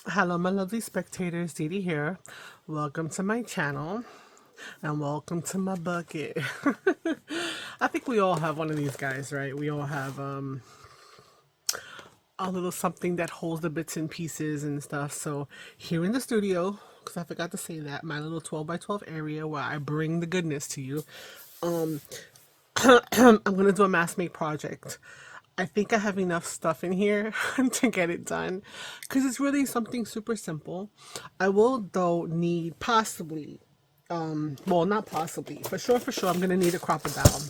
Hello, my lovely spectators. Dee here. Welcome to my channel and welcome to my bucket. I think we all have one of these guys, right? We all have a little something that holds the bits and pieces and stuff. So here in the studio, because I forgot to say that, my little 12 by 12 area where I bring the goodness to you, I'm gonna do a mass make project. I think I have enough stuff in here to get it done because it's really something super simple. I will though need possibly, well, not possibly, for sure, I'm gonna need a crocodile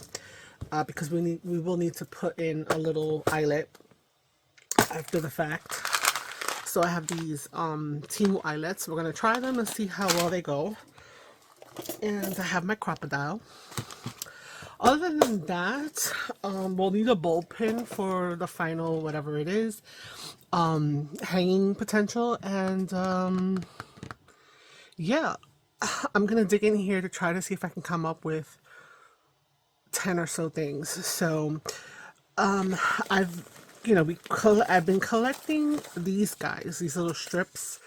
because we will need to put in a little eyelet after the fact. So I have these Timu eyelets. We're gonna try them and see how well they go. And I have my crocodile. Other than that, we'll need a bowl pin for the final whatever it is, hanging potential, and yeah, I'm gonna dig in here to try to see if I can come up with 10 or so things. So I've I've been collecting these guys, these little strips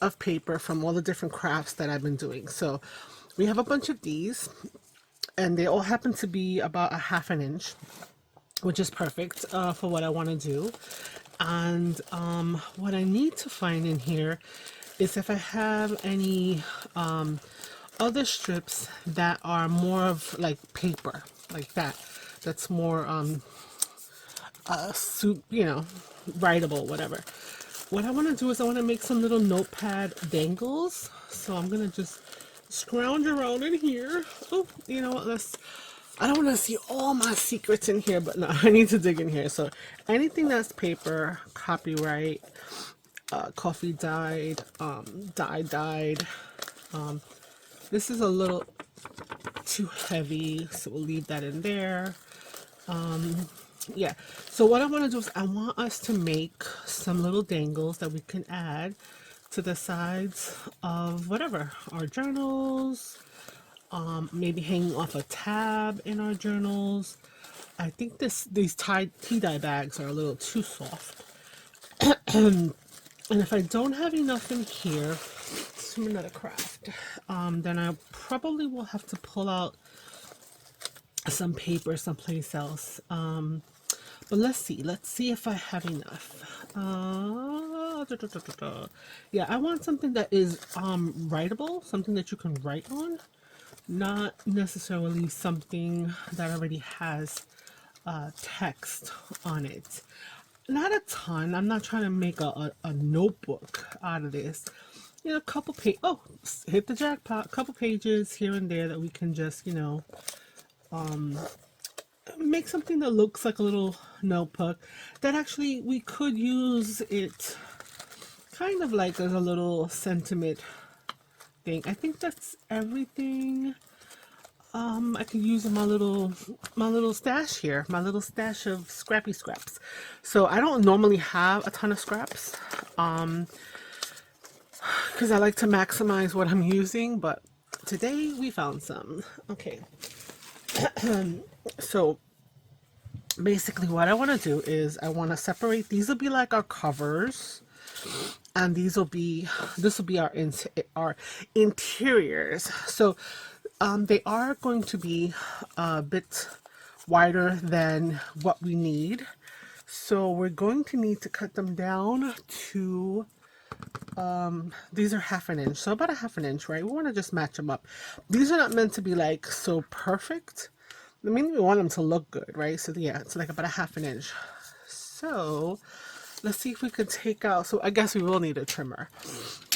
of paper from all the different crafts that I've been doing. So we have a bunch of these, and they all happen to be about a half an inch, which is perfect for what I want to do. And what I need to find in here is if I have any other strips that are more of like paper, like that. That's more writable, whatever. What I want to do is I want to make some little notepad dangles. So I'm gonna just scrounge around in here. Oh, you know what? I don't want to see all my secrets in here, but no, I need to dig in here. So anything that's paper, copyright, coffee dyed, dye dyed. This is a little too heavy, so we'll leave that in there. Yeah, so what I want to do is I want us to make some little dangles that we can add to the sides of whatever, our journals, maybe hanging off a tab in our journals. I think these tea dye bags are a little too soft. And if I don't have enough in here, it's from another craft, then I probably will have to pull out some paper someplace else. But let's see if I have enough. Yeah, I want something that is writable, something that you can write on, not necessarily something that already has text on it. Not a ton. I'm not trying to make a notebook out of this. You know, a couple page. Oh, hit the jackpot. A couple pages here and there that we can just, make something that looks like a little notebook. That actually we could use it kind of like as a little sentiment thing. I think that's everything. I could use my little stash here, my little stash of scrappy scraps. So I don't normally have a ton of scraps, because I like to maximize what I'm using, but today we found some. Okay, so basically what I want to do is I want to separate. These will be like our covers, and this will be our interiors. So they are going to be a bit wider than what we need. So we're going to need to cut them down to, these are half an inch. So about a half an inch, right? We want to just match them up. These are not meant to be like so perfect. I mean, we want them to look good, right? So yeah, it's like about a half an inch. So let's see if we could take out, so I guess we will need a trimmer.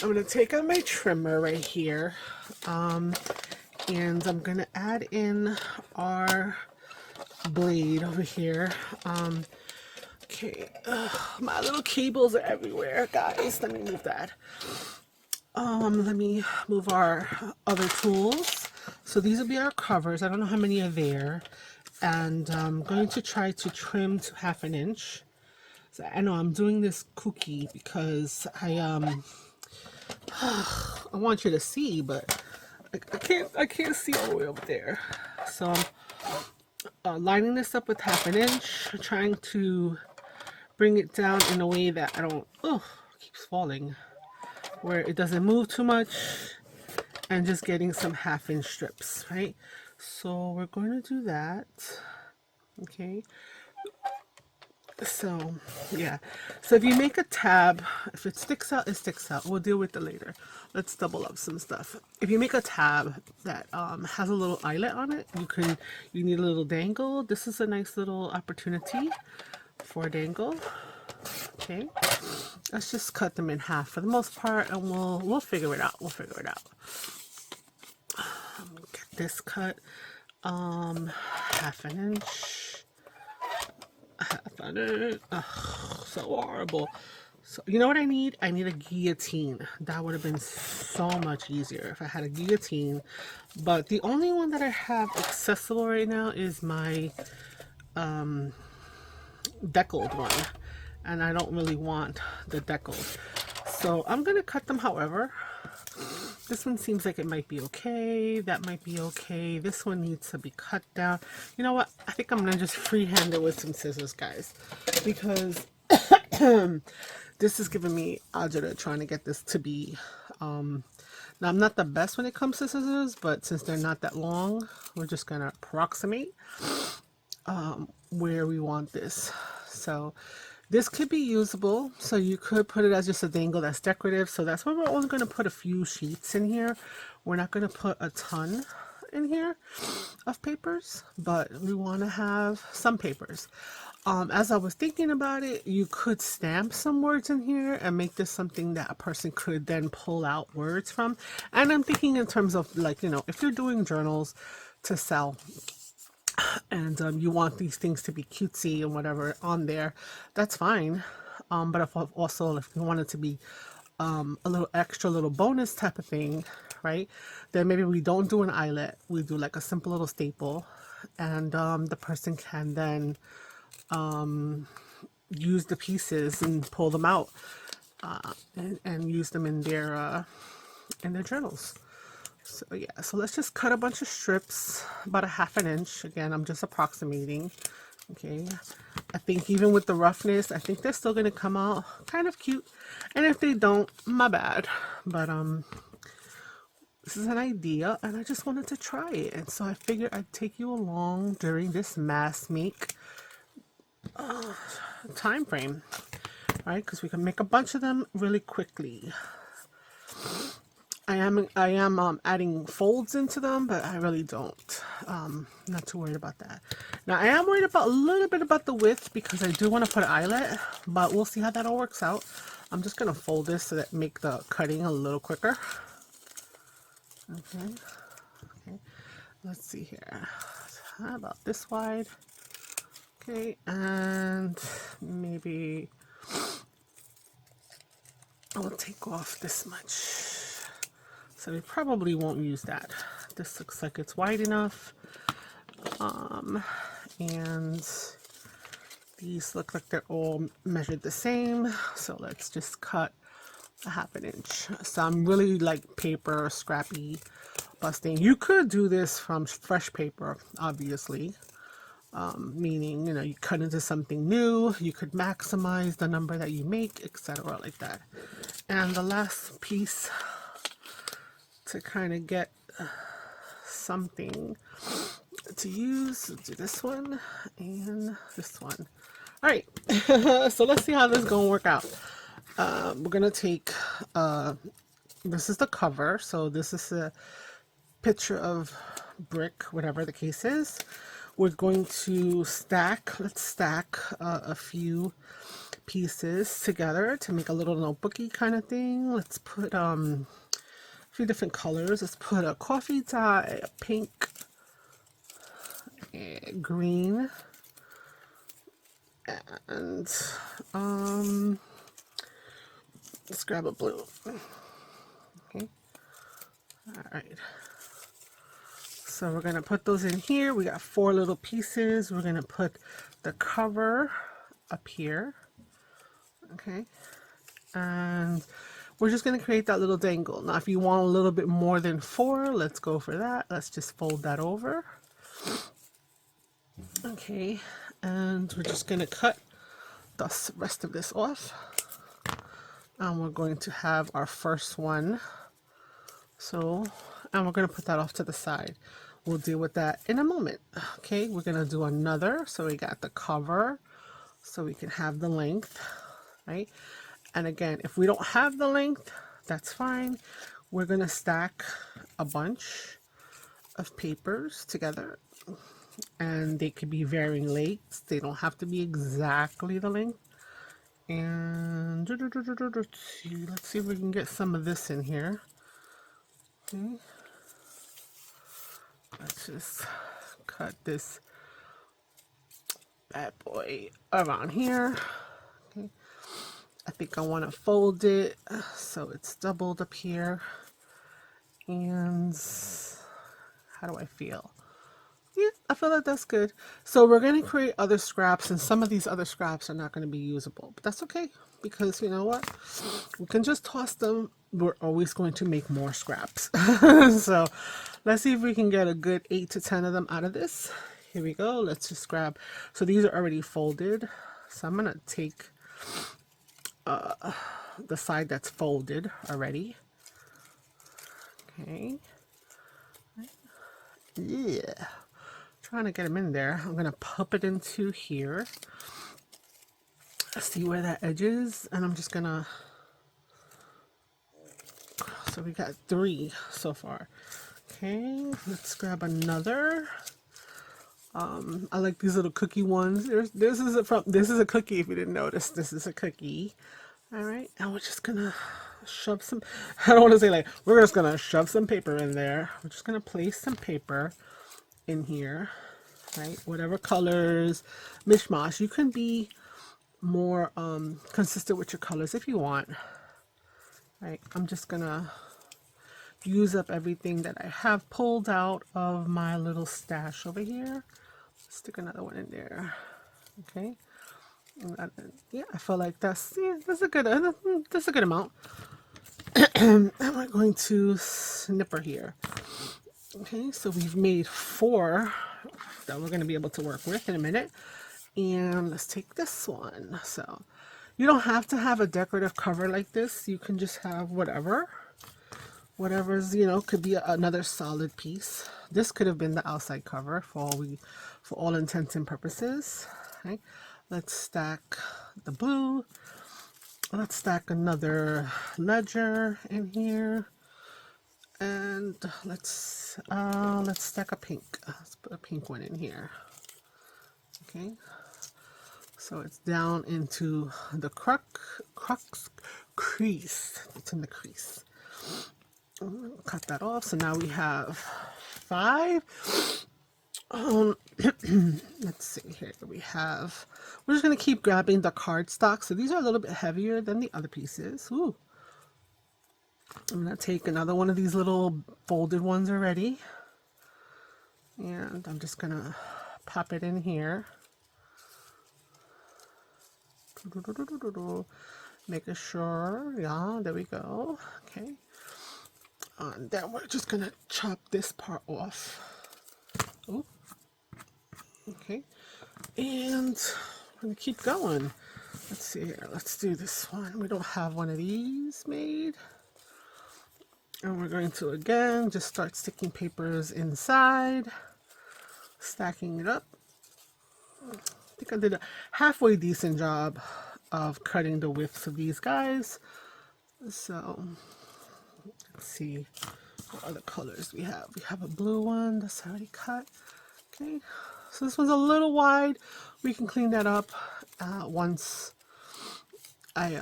I'm going to take out my trimmer right here. And I'm gonna add in our blade over here. Okay, my little cables are everywhere, guys. Let me move that. Let me move our other tools. So these will be our covers. I don't know how many are there, and I'm going to try to trim to half an inch. So I know I'm doing this kooky because I want you to see, but I can't see all the way over there. So I'm lining this up with half an inch, trying to bring it down in a way that I don't, oh, it keeps falling. where it doesn't move too much, and just getting some 1/2 inch strips, right? So we're going to do that. Okay, so yeah, so if you make a tab, if it sticks out, it sticks out. We'll deal with it later. Let's double up some stuff. If you make a tab that has a little eyelet on it, you need a little dangle. This is a nice little opportunity for a dangle. Okay, let's just cut them in half for the most part, and we'll figure it out. We'll figure it out. Get this cut 1/2 inch. 1/2 inch. Ugh, so horrible. So you know what I need? I need a guillotine. That would have been so much easier if I had a guillotine. But the only one that I have accessible right now is my deckled one, and I don't really want the deckled. So I'm gonna cut them however. This one seems like it might be okay. That might be okay. This one needs to be cut down. You know what? I think I'm going to just freehand it with some scissors, guys. Because this is giving me agita trying to get this to be... now, I'm not the best when it comes to scissors, but since they're not that long, we're just going to approximate where we want this. So... this could be usable, so you could put it as just a dangle that's decorative. So that's why we're only going to put a few sheets in here. We're not going to put a ton in here of papers, but we want to have some papers. As I was thinking about it, you could stamp some words in here and make this something that a person could then pull out words from. And I'm thinking in terms of, like, you know, if you're doing journals to sell, and you want these things to be cutesy and whatever on there, that's fine. But if you want it to be a little extra, little bonus type of thing, right, then maybe we don't do an eyelet, we do like a simple little staple, and the person can then use the pieces and pull them out and use them in their journals. So yeah, so let's just cut a bunch of strips, about 1/2 inch. Again, I'm just approximating. Okay, I think even with the roughness, I think they're still gonna come out kind of cute. And if they don't, my bad. But this is an idea, and I just wanted to try it, and so I figured I'd take you along during this mass make time frame, right? Because we can make a bunch of them really quickly. I am adding folds into them, but I really don't. Not too worried about that. Now I am worried about a little bit about the width because I do want to put an eyelet, but we'll see how that all works out. I'm just gonna fold this so that make the cutting a little quicker. Okay. Okay. Let's see here. How about this wide? Okay, and maybe I'll take off this much. So we probably won't use that. This looks like it's wide enough. And these look like they're all measured the same. So let's just cut 1/2 inch. So I'm really like paper, scrappy busting. You could do this from fresh paper, obviously. Meaning, you know, you cut into something new. You could maximize the number that you make, etc. like that. And the last piece to kind of get something to use, do this one and this one. All right, so let's see how this is gonna work out. We're gonna take this is the cover, so this is a picture of brick, whatever the case is. We're going to stack, let's stack a few pieces together to make a little notebooky kind of thing. Let's put few different colors. Let's put a coffee dye, a pink, a green, and let's grab a blue. Okay. All right. So we're gonna put those in here. We got 4 little pieces. We're gonna put the cover up here. Okay. And we're just going to create that little dangle. Now, if you want a little bit more than 4, let's go for that. Let's just fold that over. Okay, and we're just going to cut the rest of this off. And we're going to have our first one. So, and we're going to put that off to the side. We'll deal with that in a moment. Okay, we're going to do another. So we got the cover, so we can have the length, right? And again, if we don't have the length, that's fine. We're going to stack a bunch of papers together, and they could be varying lengths. They don't have to be exactly the length. And let's see if we can get some of this in here. Okay. Let's just cut this bad boy around here. Okay. I think I want to fold it so it's doubled up here. And how do I feel? Yeah, I feel like that's good. So we're going to create other scraps, and some of these other scraps are not going to be usable. But that's okay, because you know what? We can just toss them. We're always going to make more scraps. So let's see if we can get a good 8 to 10 of them out of this. Here we go. Let's just grab. So these are already folded. So I'm going to take the side that's folded already. Okay. Yeah. Trying to get them in there. I'm going to pop it into here. See where that edge is. And I'm just going to... So we got 3 so far. Okay. Let's grab another. I like these little cookie ones. This is a cookie if you didn't notice. This is a cookie. All right. And we're just going to shove some... I don't want to say like... We're just going to shove some paper in there. We're just going to place some paper in here. Right, whatever colors, mishmash. You can be more consistent with your colors if you want. Right, I'm just gonna use up everything that I have pulled out of my little stash over here. Stick another one in there. Okay, yeah, I feel like that's a good amount. And we're going to snipper here. Okay, so we've made 4 that we're going to be able to work with in a minute. And let's take this one. So you don't have to have a decorative cover like this. You can just have whatever's, you know, could be another solid piece. This could have been the outside cover for all intents and purposes. Okay, let's stack the blue. Let's stack another ledger in here. And let's stack a pink. Let's put a pink one in here. Okay, so it's down into the crux crease. It's in the crease. Cut that off. So now we have 5. Let's see here. We're just gonna keep grabbing the cardstock. So these are a little bit heavier than the other pieces. Ooh. I'm going to take another one of these little folded ones already. And I'm just going to pop it in here. Making sure. Yeah, there we go. Okay. And then we're just going to chop this part off. Ooh. Okay. And we're going to keep going. Let's see here. Let's do this one. We don't have one of these made. And we're going to, again, just start sticking papers inside, stacking it up. I think I did a halfway decent job of cutting the widths of these guys. So, let's see what other colors we have. We have a blue one that's already cut. Okay, so this one's a little wide. We can clean that up once I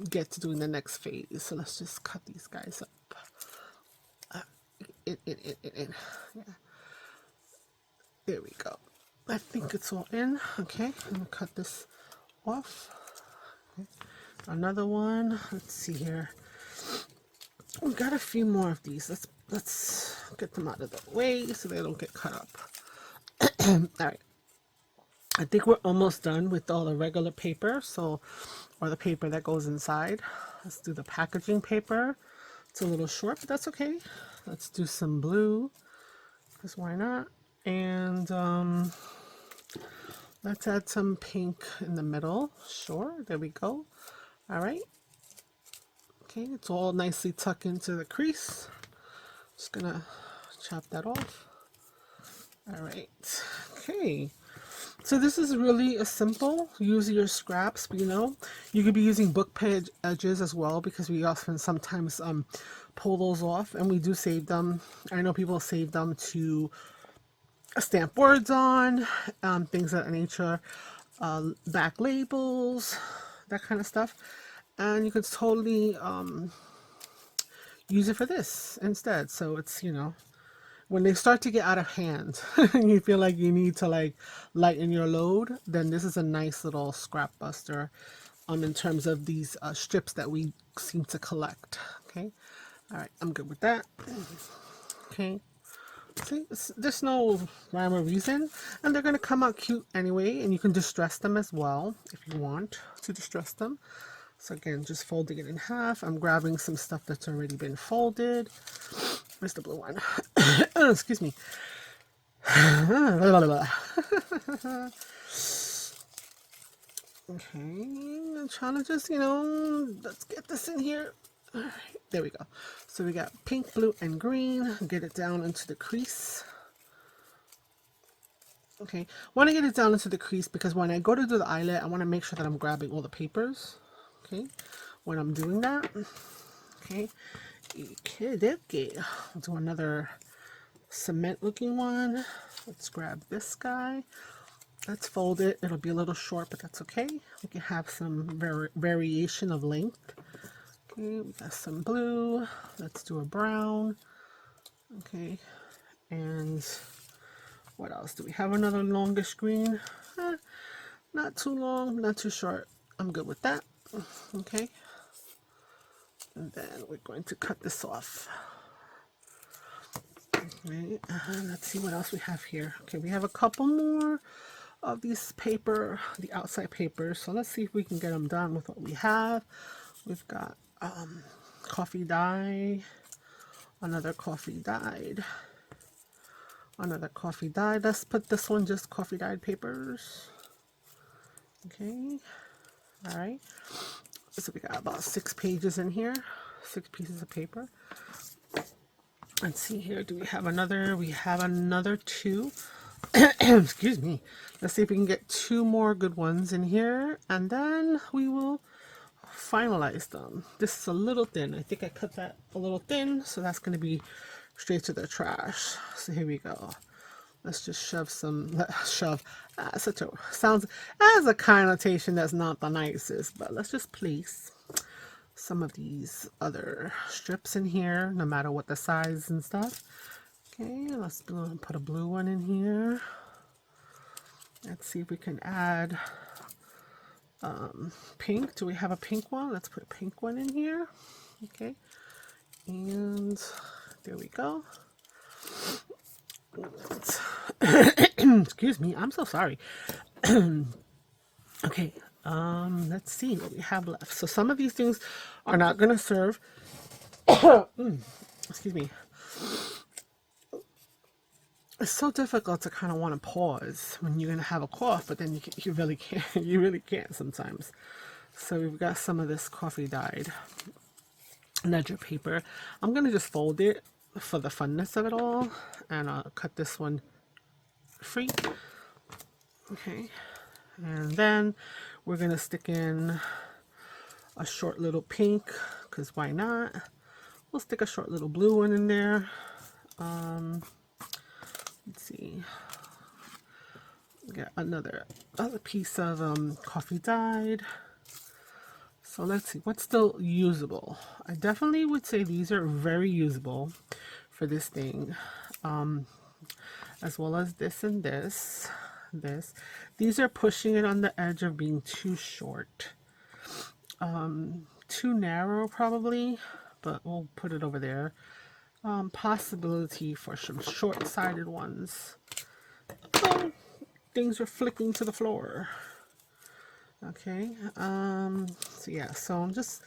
get to doing the next phase. So let's just cut these guys up. Yeah. There we go. I think it's all in. Okay, I'm gonna cut this off. Okay. Another one. Let's see here. We got a few more of these. Let's get them out of the way so they don't get cut up. All right. I think we're almost done with all the regular paper, or the paper that goes inside. Let's do the packaging paper. It's a little short, but that's okay. Let's do some blue, because why not? And let's add some pink in the middle. Sure, there we go. All right. Okay, it's all nicely tucked into the crease. Just gonna chop that off. All right, okay. So this is really a simple, use your scraps, you know. You could be using book page edges as well, because we often sometimes pull those off, and we do save them. I know people save them to stamp words on, things of that nature, back labels, that kind of stuff. And you could totally use it for this instead. So it's, you know, when they start to get out of hand and you feel like you need to like lighten your load, then this is a nice little scrap buster in terms of these strips that we seem to collect. Okay, all right, I'm good with that. Okay, see, there's no rhyme or reason, and they're gonna come out cute anyway, and you can distress them as well if you want to distress them. So again, just folding it in half. I'm grabbing some stuff that's already been folded. Where's the blue one? Excuse me. Okay, I'm trying to just, you know, let's get this in here. All right, there we go. So we got pink, blue, and green. Get it down into the crease. Okay, want to get it down into the crease because when I go to do the eyelet, I want to make sure that I'm grabbing all the papers. Okay, when I'm doing that. Okay, okay. I'll do another cement looking one. Let's grab this guy. Let's fold it. It'll be a little short, but that's okay. We can have some variation of length. Okay, we got some blue. Let's do a brown. Okay, and what else? Do we have another longish green? Not too long, not too short. I'm good with that. Okay, and then we're going to cut this off. Okay, let's see what else we have here. Okay, we have a couple more of these paper, the outside papers. So let's see if we can get them done with what we have. We've got coffee dye, another coffee dyed, another coffee dyed. Let's put this one just coffee dyed papers. Okay, all right. So we got about 6 pages in here, 6 pieces of paper. Let's see here. Do we have another? We have another 2. Excuse me. Let's see if we can get 2 more good ones in here, and then we will finalize them. This is a little thin. I think I cut that a little thin, so that's going to be straight to the trash. So here we go. Let's just shove some, such a, sounds as a connotation that's not the nicest, but let's just place some of these other strips in here, no matter what the size and stuff. Okay, let's put a blue one in here. Let's see if we can add pink. Do we have a pink one? Let's put a pink one in here. Okay, and there we go. Excuse me, I'm so sorry. Okay, let's see what we have left. So some of these things are not going to serve. Excuse me. It's so difficult to kind of want to pause when you're going to have a cough, but then you really can't. You really can't sometimes. So we've got some of this coffee dyed ledger paper. I'm going to just fold it for the funness of it all, and I'll cut this one free. Okay, and then we're going to stick in a short little pink, because why not? We'll stick a short little blue one in there. Let's see. We got another piece of coffee dyed. So let's see what's still usable. I definitely would say these are very usable for this thing, as well as this and this. These are pushing it on the edge of being too short, too narrow probably, but we'll put it over there. Possibility for some short-sided ones. Oh, things are flicking to the floor. Okay, so yeah, so I'm just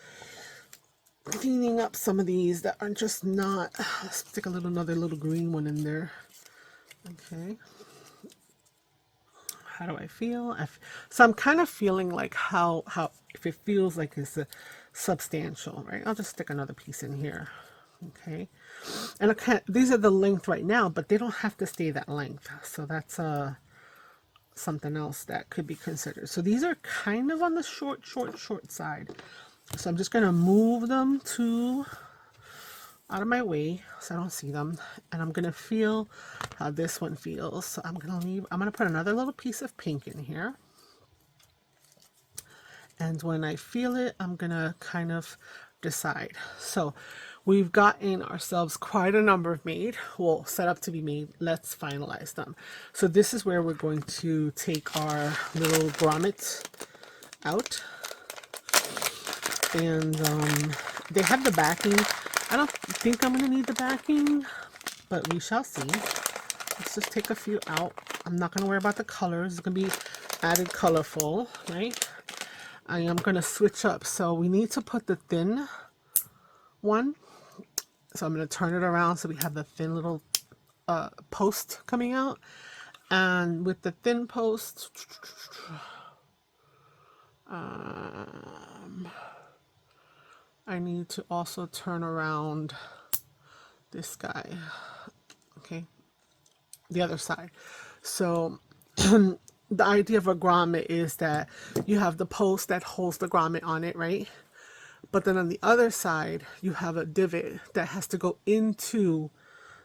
cleaning up some of these that are just not. Let's stick another little green one in there. Okay, how do I feel? So I'm kind of feeling like how if it feels like it's a substantial, right? I'll just stick another piece in here. Okay, and okay, these are the length right now, but they don't have to stay that length. So that's something else that could be considered. So these are kind of on the short side. So I'm just gonna move them out of my way so I don't see them, and I'm gonna feel how this one feels. So I'm gonna put another little piece of pink in here, and when I feel it, I'm gonna kind of decide. So we've gotten ourselves quite a number made, well, set up to be made. Let's finalize them. So this is where we're going to take our little grommets out, and they have the backing. I don't think I'm gonna need the backing, but we shall see. Let's just take a few out. I'm not gonna worry about the colors. It's gonna be added colorful, right? I am gonna switch up. So we need to put the thin one. So I'm gonna turn it around so we have the thin little post coming out. And with the thin post, I need to also turn around this guy, okay, the other side. So the idea of a grommet is that you have the post that holds the grommet on it, right? But then on the other side, you have a divot that has to go into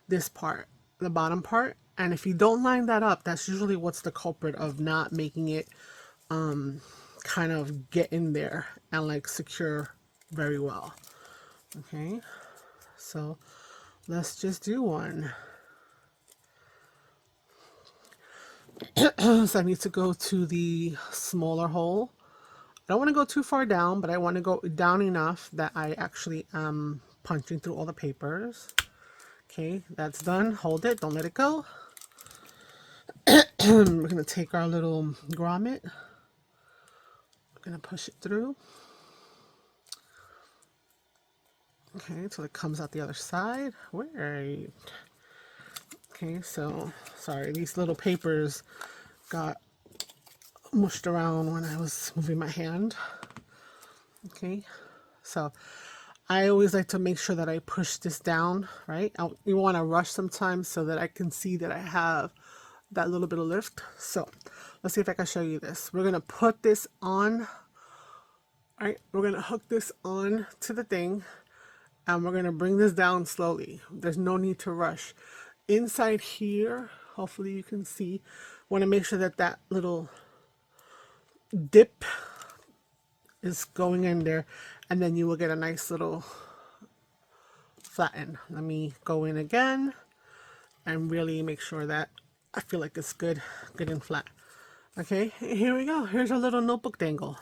this part, the bottom part. And if you don't line that up, that's usually what's the culprit of not making it kind of get in there and like secure very well. Okay, so let's just do one. So I need to go to the smaller hole. I don't want to go too far down, but I want to go down enough that I actually am punching through all the papers. Okay, that's done. Hold it, don't let it go. We're going to take our little grommet. We're going to push it through. Okay, until it comes out the other side. Wait. Okay, so, sorry, these little papers got mushed around when I was moving my hand. Okay, so I always like to make sure that I push this down, right? You want to rush sometimes so that I can see that I have that little bit of lift. So let's see if I can show you this. We're going to put this on, right? We're going to hook this on to the thing, and we're going to bring this down slowly. There's no need to rush. Inside here, hopefully you can see, want to make sure that that little dip is going in there, and then you will get a nice little flatten. Let me go in again and really make sure that I feel like it's good and flat. Okay, here we go. Here's a little notebook dangle,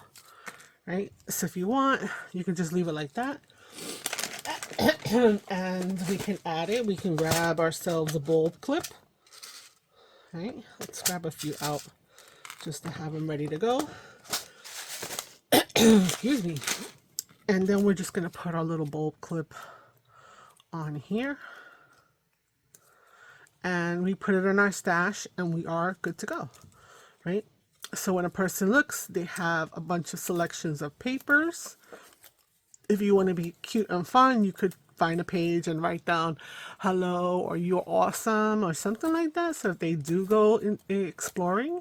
right? So if you want, you can just leave it like that. And we can add it. We can grab ourselves a bulb clip. Right, let's grab a few out just to have them ready to go. Excuse me. And then we're just going to put our little bulb clip on here. And we put it in our stash and we are good to go, right? So when a person looks, they have a bunch of selections of papers. If you want to be cute and fun, you could find a page and write down hello or you're awesome or something like that. So if they do go in exploring,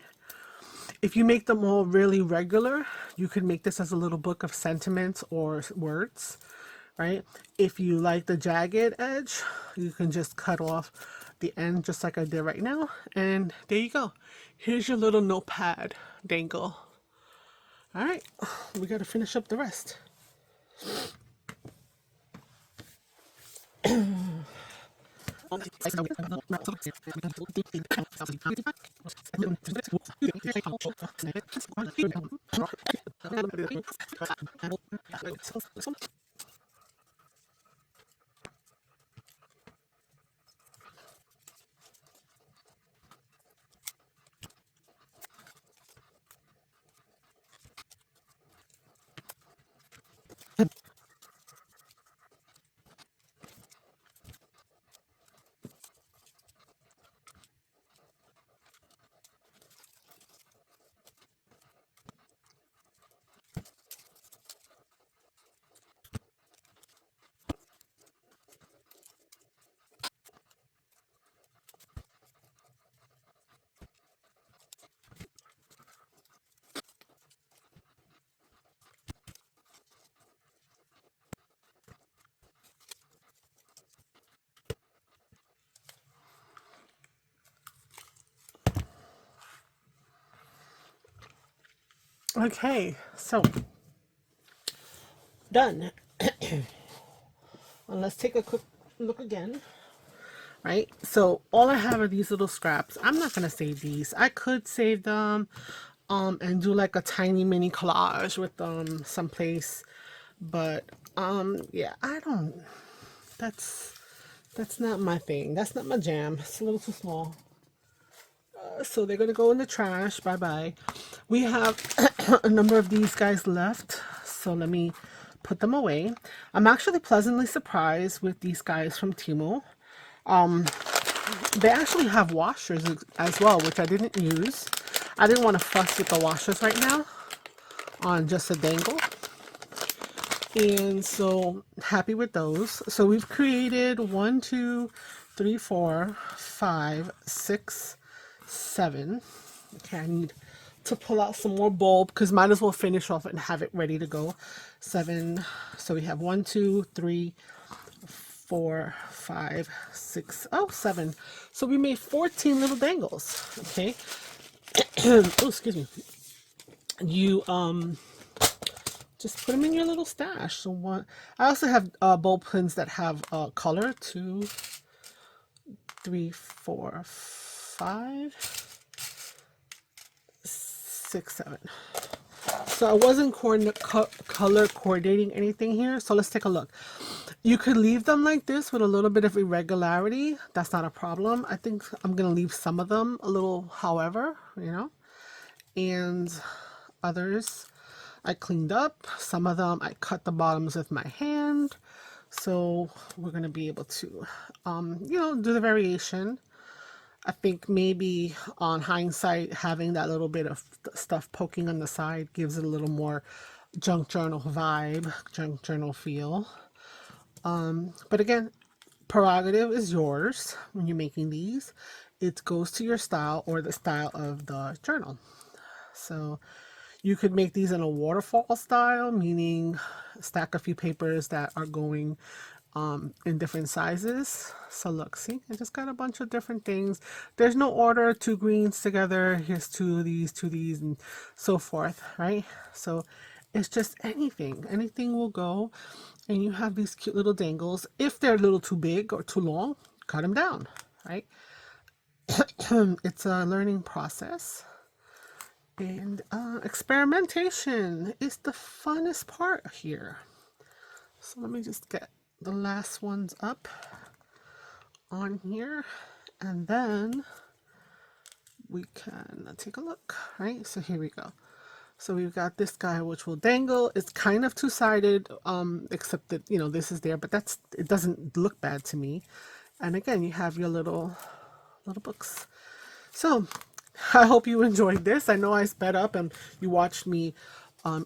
if you make them all really regular, you could make this as a little book of sentiments or words, right? If you like the jagged edge, you can just cut off the end just like I did right now. And there you go. Here's your little notepad dangle. All right, we got to finish up the rest. Okay, so done. Well, let's take a quick look again. Right, so all I have are these little scraps. I'm not gonna save these. I could save them and do like a tiny mini collage with someplace, but yeah, I don't, that's not my thing. That's not my jam. It's a little too small. So they're gonna go in the trash. Bye bye. We have a number of these guys left, so let me put them away. I'm actually pleasantly surprised with these guys from Temu. They actually have washers as well, which I didn't use. I didn't want to fuss with the washers right now on just a dangle. And so happy with those. So we've created 1, 2, 3, 4, 5, 6, 7. Okay, I need to pull out some more bulb because might as well finish off and have it ready to go. 7. So we have 1, 2, 3, 4, 5, 6, oh, 7. So we made 14 little dangles. Okay. Oh, excuse me. You just put them in your little stash. So one, I also have bulb pins that have color. 2, 3, 4, 5, 6, 7. So I wasn't color coordinating anything here. So let's take a look. You could leave them like this with a little bit of irregularity. That's not a problem. I think I'm going to leave some of them a little however, you know. And others I cleaned up. Some of them I cut the bottoms with my hand. So we're going to be able to, you know, do the variation. I think maybe on hindsight, having that little bit of stuff poking on the side gives it a little more junk journal vibe, junk journal feel. But again, prerogative is yours when you're making these. It goes to your style or the style of the journal. So you could make these in a waterfall style, meaning stack a few papers that are going in different sizes. So look, see, I just got a bunch of different things. There's no order, 2 greens together, here's 2 of these, and so forth, right? So it's just anything will go. And you have these cute little dangles. If they're a little too big or too long, cut them down, right? It's a learning process. And experimentation is the funnest part here. So let me just get the last ones up on here, and then we can take a look, right? So here we go. So we've got this guy which will dangle. It's kind of two-sided, except that, you know, this is there, but it doesn't look bad to me. And again, you have your little books. So I hope you enjoyed this. I know I sped up and you watched me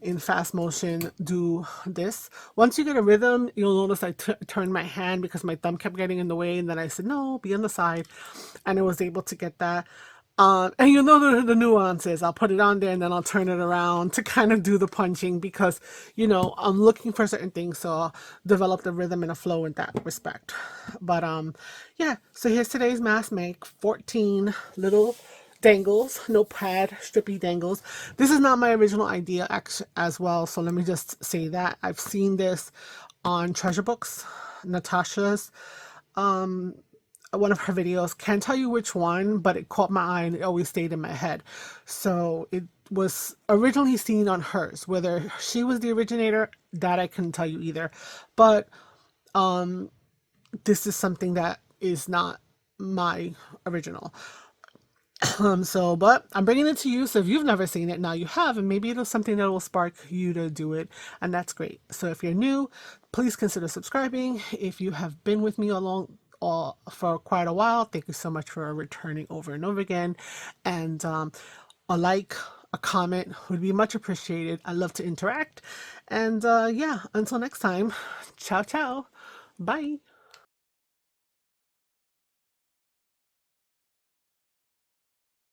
in fast motion do this. Once you get a rhythm, you'll notice I turned my hand because my thumb kept getting in the way, and then I said, no, be on the side, and I was able to get that. And you'll know the nuances. I'll put it on there and then I'll turn it around to kind of do the punching because, you know, I'm looking for certain things. So I'll develop the rhythm and a flow in that respect. But yeah, so here's today's mass make. 14 little dangles, notepad strippy dangles. This is not my original idea as well. So let me just say that. I've seen this on Treasure Books, Natasha's one of her videos. Can't tell you which one, but it caught my eye and it always stayed in my head. So it was originally seen on hers. Whether she was the originator, that I couldn't tell you either. But this is something that is not my original. But I'm bringing it to you. So if you've never seen it, now you have, and maybe it'll something that will spark you to do it. And that's great. So if you're new, please consider subscribing. If you have been with me for quite a while, thank you so much for returning over and over again. And a like, a comment would be much appreciated. I love to interact. And yeah, until next time, ciao, ciao. Bye.